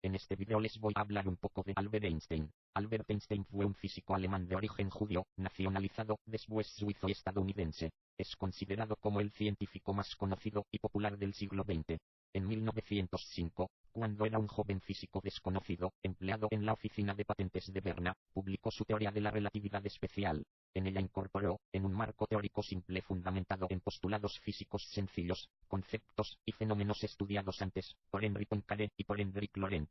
En este video les voy a hablar un poco de Albert Einstein. Albert Einstein fue un físico alemán de origen judío, nacionalizado, después suizo y estadounidense. Es considerado como el científico más conocido y popular del siglo XX. En 1905, cuando era un joven físico desconocido, empleado en la oficina de patentes de Berna, publicó su teoría de la relatividad especial. En ella incorporó, en un marco teórico simple fundamentado en postulados físicos sencillos, conceptos y fenómenos estudiados antes, por Henri Poincaré y por Hendrik Lorentz.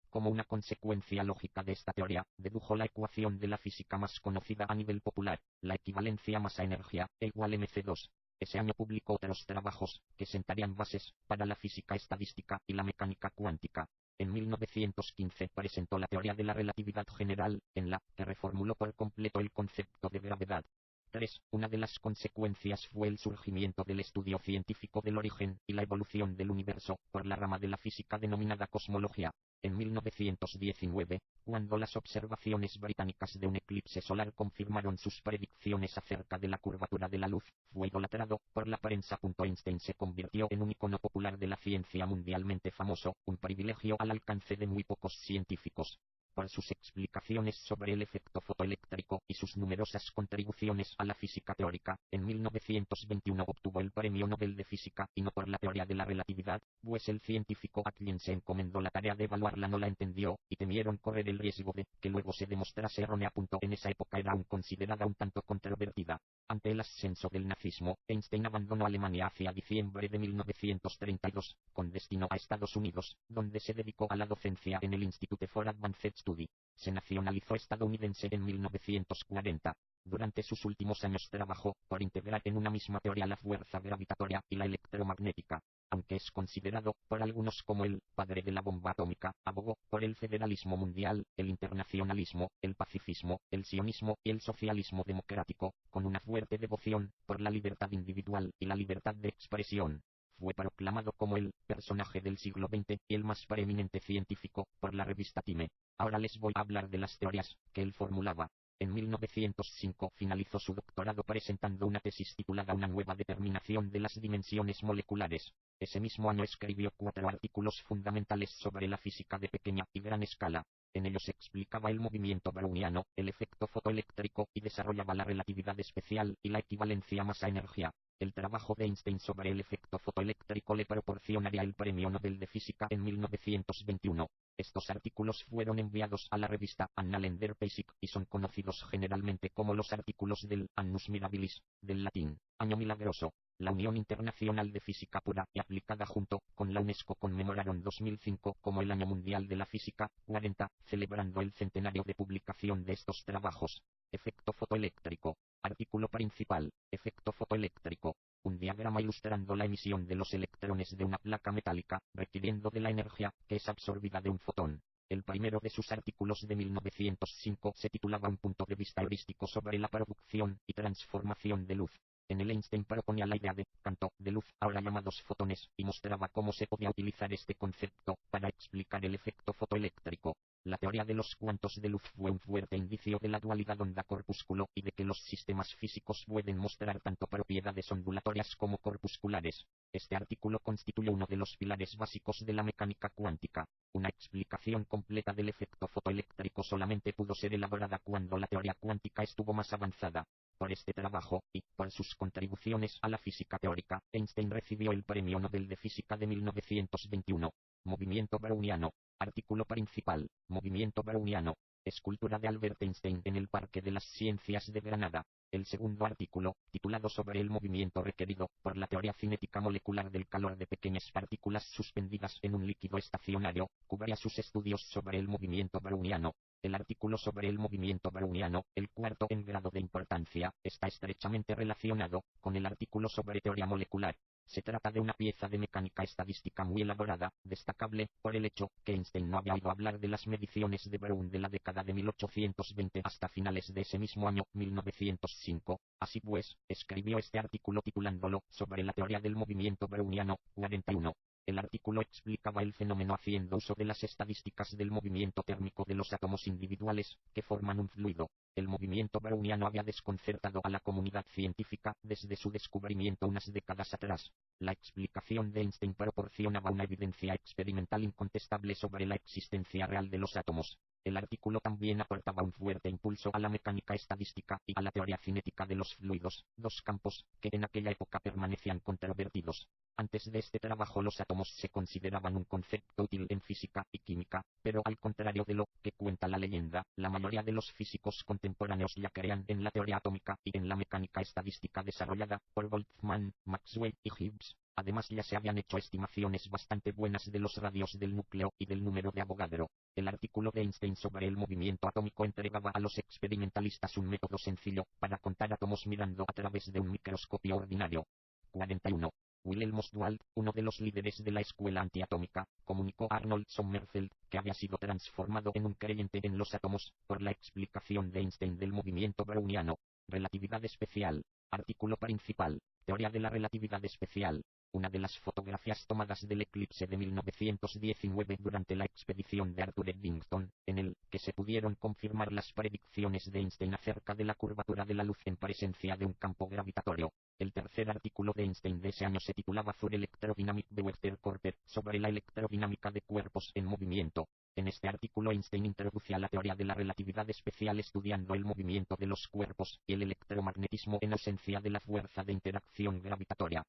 Como una consecuencia lógica de esta teoría, dedujo la ecuación de la física más conocida a nivel popular, la equivalencia masa-energía, E igual mc2. Ese año publicó otros trabajos, que sentarían bases, para la física estadística y la mecánica cuántica. En 1915 presentó la teoría de la relatividad general, en la que reformuló por completo el concepto de gravedad. 3. Una de las consecuencias fue el surgimiento del estudio científico del origen y la evolución del universo, por la rama de la física denominada cosmología. En 1919, cuando las observaciones británicas de un eclipse solar confirmaron sus predicciones acerca de la curvatura de la luz, fue idolatrado por la prensa. Einstein se convirtió en un icono popular de la ciencia mundialmente famoso, un privilegio al alcance de muy pocos científicos. Por sus explicaciones sobre el efecto fotoeléctrico y sus numerosas contribuciones a la física teórica, en 1921 obtuvo el Premio Nobel de Física, y no por la teoría de la relatividad, pues el científico a quien se encomendó la tarea de evaluarla no la entendió, y temieron correr el riesgo de que luego se demostrase errónea. En esa época era aún considerada un tanto controvertida. Ante el ascenso del nazismo, Einstein abandonó Alemania hacia diciembre de 1932, con destino a Estados Unidos, donde se dedicó a la docencia en el Institute for Advanced Study. Se nacionalizó estadounidense en 1940. Durante sus últimos años trabajó por integrar en una misma teoría la fuerza gravitatoria y la electromagnética. Aunque es considerado por algunos como el padre de la bomba atómica, abogó por el federalismo mundial, el internacionalismo, el pacifismo, el sionismo y el socialismo democrático, con una fuerte devoción por la libertad individual y la libertad de expresión. Fue proclamado como el personaje del siglo XX y el más preeminente científico por la revista Time. Ahora les voy a hablar de las teorías que él formulaba. En 1905 finalizó su doctorado presentando una tesis titulada Una nueva determinación de las dimensiones moleculares. Ese mismo año escribió 4 artículos fundamentales sobre la física de pequeña y gran escala. En ellos explicaba el movimiento browniano, el efecto fotoeléctrico y desarrollaba la relatividad especial y la equivalencia masa-energía. El trabajo de Einstein sobre el efecto fotoeléctrico le proporcionaría el Premio Nobel de Física en 1921. Estos artículos fueron enviados a la revista Annalen der Physik y son conocidos generalmente como los artículos del Annus Mirabilis, del latín, año milagroso. La Unión Internacional de Física Pura y Aplicada junto con la UNESCO conmemoraron 2005 como el Año Mundial de la Física 40, celebrando el centenario de publicación de estos trabajos. Efecto fotoeléctrico. Artículo principal. Efecto fotoeléctrico. Un diagrama ilustrando la emisión de los electrones de una placa metálica, requiriendo de la energía que es absorbida de un fotón. El primero de sus artículos de 1905 se titulaba Un punto de vista heurístico sobre la producción y transformación de luz. En el Einstein proponía la idea de canto de luz, ahora llamados fotones, y mostraba cómo se podía utilizar este concepto para explicar el efecto fotoeléctrico. La teoría de los cuantos de luz fue un fuerte indicio de la dualidad onda-corpúsculo y de que los sistemas físicos pueden mostrar tanto propiedades ondulatorias como corpusculares. Este artículo constituye uno de los pilares básicos de la mecánica cuántica. Una explicación completa del efecto fotoeléctrico solamente pudo ser elaborada cuando la teoría cuántica estuvo más avanzada. Por este trabajo, y por sus contribuciones a la física teórica, Einstein recibió el Premio Nobel de Física de 1921. Movimiento browniano. Artículo principal. Movimiento browniano. Escultura de Albert Einstein en el Parque de las Ciencias de Granada. El segundo artículo, titulado sobre el movimiento requerido por la teoría cinética molecular del calor de pequeñas partículas suspendidas en un líquido estacionario, cubría sus estudios sobre el movimiento browniano. El artículo sobre el movimiento browniano, el cuarto en grado de importancia, está estrechamente relacionado con el artículo sobre teoría molecular. Se trata de una pieza de mecánica estadística muy elaborada, destacable por el hecho que Einstein no había oído hablar de las mediciones de Brown de la década de 1820 hasta finales de ese mismo año, 1905. Así pues, escribió este artículo titulándolo Sobre la teoría del movimiento browniano, 41. El artículo explicaba el fenómeno haciendo uso de las estadísticas del movimiento térmico de los átomos individuales, que forman un fluido. El movimiento browniano había desconcertado a la comunidad científica desde su descubrimiento unas décadas atrás. La explicación de Einstein proporcionaba una evidencia experimental incontestable sobre la existencia real de los átomos. El artículo también aportaba un fuerte impulso a la mecánica estadística y a la teoría cinética de los fluidos, dos campos que en aquella época permanecían controvertidos. Antes de este trabajo los átomos se consideraban un concepto útil en física y química, pero al contrario de lo que cuenta la leyenda, la mayoría de los físicos contemporáneos ya creían en la teoría atómica y en la mecánica estadística desarrollada por Boltzmann, Maxwell y Gibbs. Además ya se habían hecho estimaciones bastante buenas de los radios del núcleo y del número de Avogadro. El artículo de Einstein sobre el movimiento atómico entregaba a los experimentalistas un método sencillo para contar átomos mirando a través de un microscopio ordinario. 41. Wilhelm Ostwald, uno de los líderes de la escuela antiatómica, comunicó a Arnold Sommerfeld que había sido transformado en un creyente en los átomos por la explicación de Einstein del movimiento browniano. Relatividad especial. Artículo principal. Teoría de la relatividad especial. Una de las fotografías tomadas del eclipse de 1919 durante la expedición de Arthur Eddington, en el que se pudieron confirmar las predicciones de Einstein acerca de la curvatura de la luz en presencia de un campo gravitatorio. El tercer artículo de Einstein de ese año se titulaba Zur Elektrodynamik bewechter Körper, sobre la electrodinámica de cuerpos en movimiento. En este artículo Einstein introducía la teoría de la relatividad especial estudiando el movimiento de los cuerpos y el electromagnetismo en ausencia de la fuerza de interacción gravitatoria.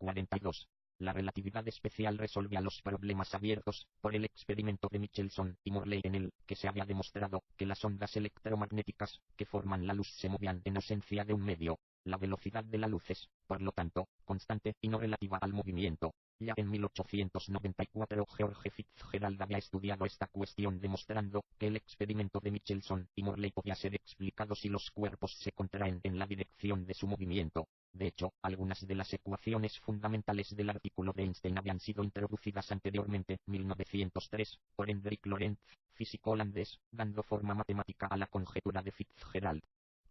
42. La relatividad especial resolvía los problemas abiertos por el experimento de Michelson y Morley en el que se había demostrado que las ondas electromagnéticas que forman la luz se movían en ausencia de un medio. La velocidad de la luz es, por lo tanto, constante y no relativa al movimiento. Ya en 1894 George Fitzgerald había estudiado esta cuestión demostrando que el experimento de Michelson y Morley podía ser explicado si los cuerpos se contraen en la dirección de su movimiento. De hecho, algunas de las ecuaciones fundamentales del artículo de Einstein habían sido introducidas anteriormente, 1903, por Hendrik Lorentz, físico holandés, dando forma matemática a la conjetura de Fitzgerald.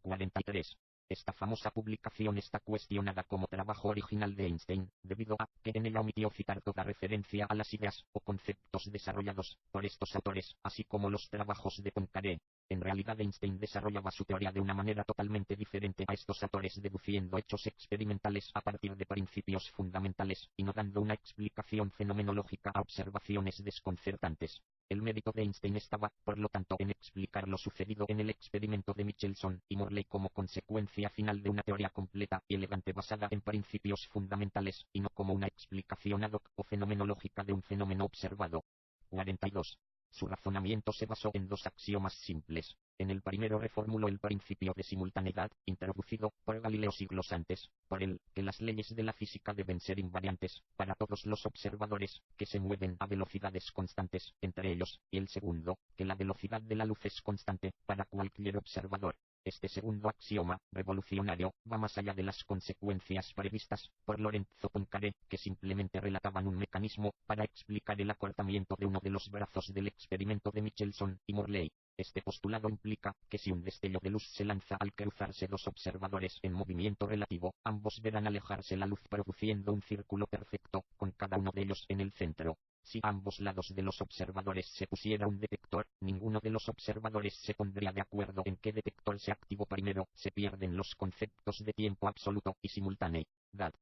43. Esta famosa publicación está cuestionada como trabajo original de Einstein, debido a que en ella omitió citar toda referencia a las ideas o conceptos desarrollados por estos autores, así como los trabajos de Poincaré. En realidad Einstein desarrollaba su teoría de una manera totalmente diferente a estos autores, deduciendo hechos experimentales a partir de principios fundamentales, y no dando una explicación fenomenológica a observaciones desconcertantes. El mérito de Einstein estaba, por lo tanto, en explicar lo sucedido en el experimento de Michelson y Morley como consecuencia final de una teoría completa y elegante basada en principios fundamentales, y no como una explicación ad hoc o fenomenológica de un fenómeno observado. 42. Su razonamiento se basó en dos axiomas simples. En el primero reformuló el principio de simultaneidad, introducido por Galileo siglos antes, por el que las leyes de la física deben ser invariantes para todos los observadores que se mueven a velocidades constantes entre ellos, y el segundo, que la velocidad de la luz es constante para cualquier observador. Este segundo axioma, revolucionario, va más allá de las consecuencias previstas por Lorenzo Poincaré, que simplemente relataban un mecanismo para explicar el acortamiento de uno de los brazos del experimento de Michelson y Morley. Este postulado implica que si un destello de luz se lanza al cruzarse dos observadores en movimiento relativo, ambos verán alejarse la luz produciendo un círculo perfecto, con cada uno de ellos en el centro. Si a ambos lados de los observadores se pusiera un detector, ninguno de los observadores se pondría de acuerdo en qué detector se activó primero, se pierden los conceptos de tiempo absoluto y simultaneidad.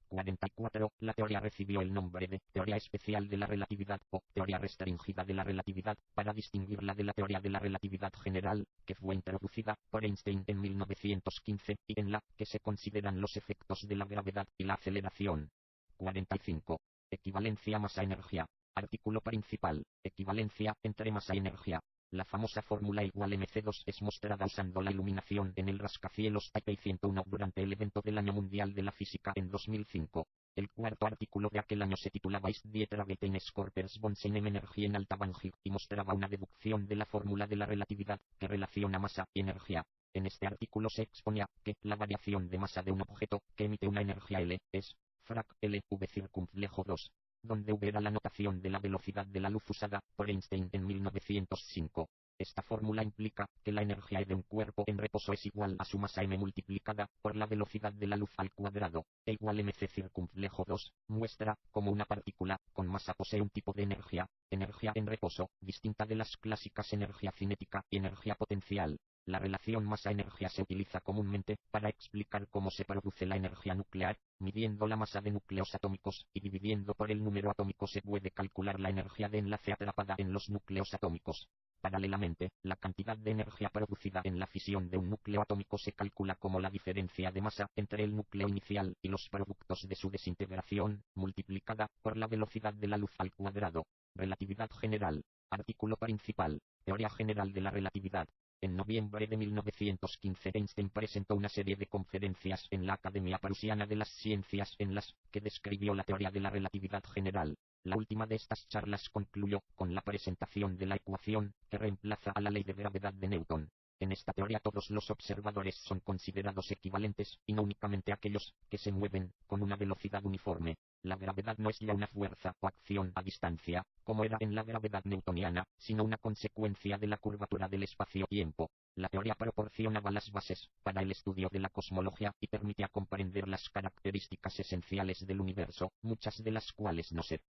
44. La teoría recibió el nombre de teoría especial de la relatividad o teoría restringida de la relatividad, para distinguirla de la teoría de la relatividad general, que fue introducida por Einstein en 1915, y en la que se consideran los efectos de la gravedad y la aceleración. 45. Equivalencia masa-energía. Artículo principal. Equivalencia entre masa y energía. La famosa fórmula igual mc2 es mostrada usando la iluminación en el rascacielos Taipei 101 durante el evento del Año Mundial de la Física en 2005. El cuarto artículo de aquel año se titulaba Ist die Tragete eines Körpers von seinem Energie en Altabangig, y mostraba una deducción de la fórmula de la relatividad que relaciona masa y energía. En este artículo se exponía que la variación de masa de un objeto que emite una energía L es frac L v circunflejo 2, donde V era la notación de la velocidad de la luz usada por Einstein en 1905. Esta fórmula implica que la energía E de un cuerpo en reposo es igual a su masa m multiplicada por la velocidad de la luz al cuadrado, e igual mc circunflejo 2, muestra cómo una partícula con masa posee un tipo de energía en reposo, distinta de las clásicas energía cinética y energía potencial. La relación masa-energía se utiliza comúnmente para explicar cómo se produce la energía nuclear. Midiendo la masa de núcleos atómicos y dividiendo por el número atómico se puede calcular la energía de enlace atrapada en los núcleos atómicos. Paralelamente, la cantidad de energía producida en la fisión de un núcleo atómico se calcula como la diferencia de masa entre el núcleo inicial y los productos de su desintegración, multiplicada por la velocidad de la luz al cuadrado. Relatividad general. Artículo principal. Teoría general de la relatividad. En noviembre de 1915 Einstein presentó una serie de conferencias en la Academia Prusiana de las Ciencias en las que describió la teoría de la relatividad general. La última de estas charlas concluyó con la presentación de la ecuación que reemplaza a la ley de gravedad de Newton. En esta teoría todos los observadores son considerados equivalentes, y no únicamente aquellos que se mueven con una velocidad uniforme. La gravedad no es ya una fuerza o acción a distancia, como era en la gravedad newtoniana, sino una consecuencia de la curvatura del espacio-tiempo. La teoría proporcionaba las bases para el estudio de la cosmología y permitía comprender las características esenciales del universo, muchas de las cuales no se